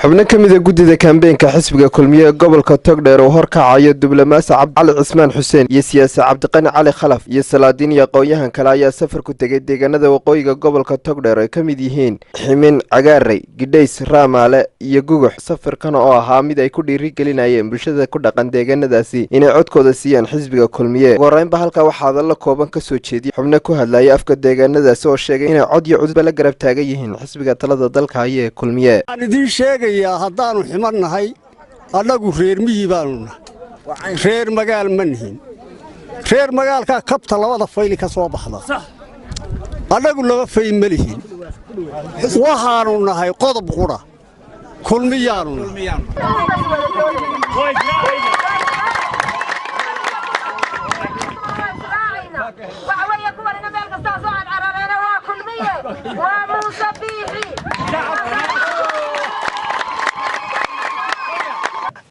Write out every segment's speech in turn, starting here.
xubno kamida Guddida kaambaynka Xisbiga Kulmiye gobolka Togdheer oo horkacayo diblomaasi Cabdi Cismaan Xuseen iyo siyaasi Cabdiqani Cali Khalaf iyo Salaadiin aqoonyahan kale ayaa safar ku tegay deeganada Waqooyiga gobolka Togdheer ay kamid yihiin Ximin Cagaarey Gidhays Raamaale iyo Gugux. safarkan oo ahaa mid ay ku dhiiri gelinayeen bulshada ku dhaqan deeganadaasi inay codkooda siiyaan Xisbiga Kulmiye. Wareynba halka waxaa la kooban ka soo jeediyay xubno ku hadlaya afka deeganadaasi oo sheegay inay cod iyo cudba la garab taagan yihiin Xisbiga talada dalka ee Kulmiye. haddaanu ximarnahay annagu reer miyi baanu nahay reer magaal ma nihin reer magaalka kabta labada fayl ka soo baxda annagu laba fayl ma lihin waxaanu nahay qodob qura kulmiyaanu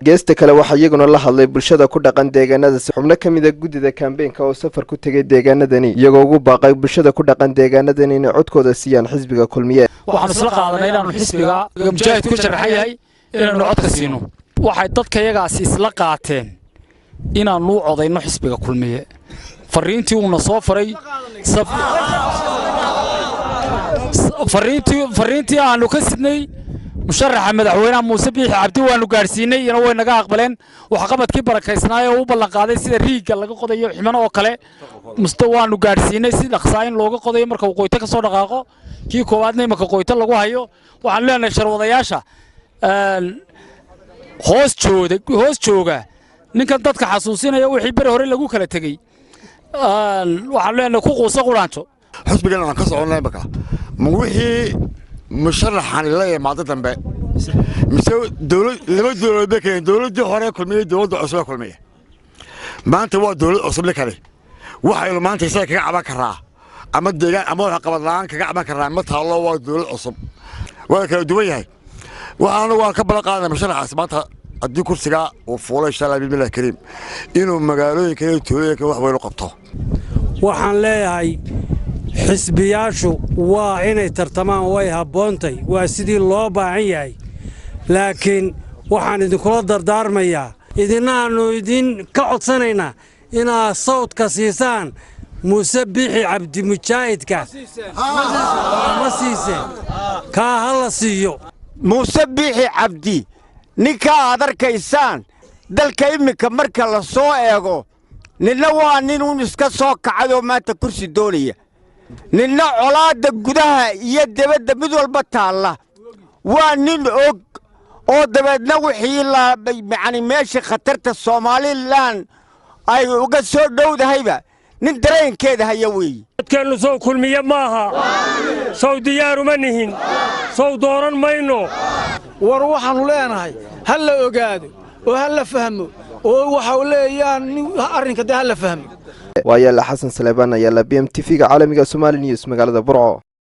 geesta kale waxa iyaguna la hadlay bulshada ku dhaqan deeganadaasi xubno kamida Guddida kaambaynka oo safar ku tagay deeganadani iyagoo ugu baaqay bulshada ku dhaqan deeganadani inay codkooda siiyaan Xisbiga Kulmiye. waxaan isla qaadanay inaanu xisbiga mujaahid ku sharaxay inaanu codka siino waxay dadka iyagaasi isla qaateen inaanu codayno Xisbiga Kulmiye. fariintii uu soo faray fariintii aanu ka sidnay musharaxa madaxweynaha Muuse Biixi Cabdi waanu gaarsiinay inuu way naga aqbaleen waxa qabadkii barakaysnaa oo u ballan qaaday sida riigga laga qodayo ximano oo kale mustawaanu gaarsiinay si dhaqsaayn looga qodayo marka uu qoyta ka soo dhaqaaqo kii koowaadna marka qoyta lagu hayo waxaan leenahay sharwadayaasha hoos jooga ninkan dadka xasuusinaya wixii bari hore lagu kala tagay waxaan leenahay ku quusa quraanto xisbigan aan ka soconay baka ma wixii musharaxan la yimaado dambe mise dawladda kale dawladda hore Kulmiye dawladda cusub Kulmiye maanta waa dawlad cusub la kale waxay maanta isaga kaga caban karaa ama deegaan ama wax qabad la'aan kaga caban karaa ma taalo waa dawlad cusub waa kala duwan yahay waxaana waa ka balan qaadanay musharaxaas maanta haddii kursiga uu fuulay insha Allah bismillaah kariim inuu magaalooyinka iyo tuulooyinka wax weyn u qabto waxaan leeyahay xisbiyaashu waa inay tartamaan way haboontay waa sidii loo baahan yahay laakiin waxaan idinkula dardaarmayaa idinaanu idin ka codsanaynaa inaad sawdka siisaan Muuse Biixi Cabdi mujaahidka ma siiseen ka hala siiyo Muuse Biixi Cabdi ninka aad arkaysaan dalka imika marka la soo eego ninna waa nin uu iska soo kacay maanta kursi doonaya ninna colaada gudaha iyo dibadda mid walba taala waa nin og oo dabadna wixii la macni meesha khatarta Soomaaliland ay uga soo dhowdahayba nin dareenkeeda haya weey dadkeenu soo Kulmiye maaha soo diyaaru ma nihin soo dooran mayno war waxaanu leenahay hal la ogaado oo hal la fahmo oo waxa uu leeyahay arrinka hal la fahmo ويا حسن سليمان يا BMTV عالمي Somali News مقالة برعو.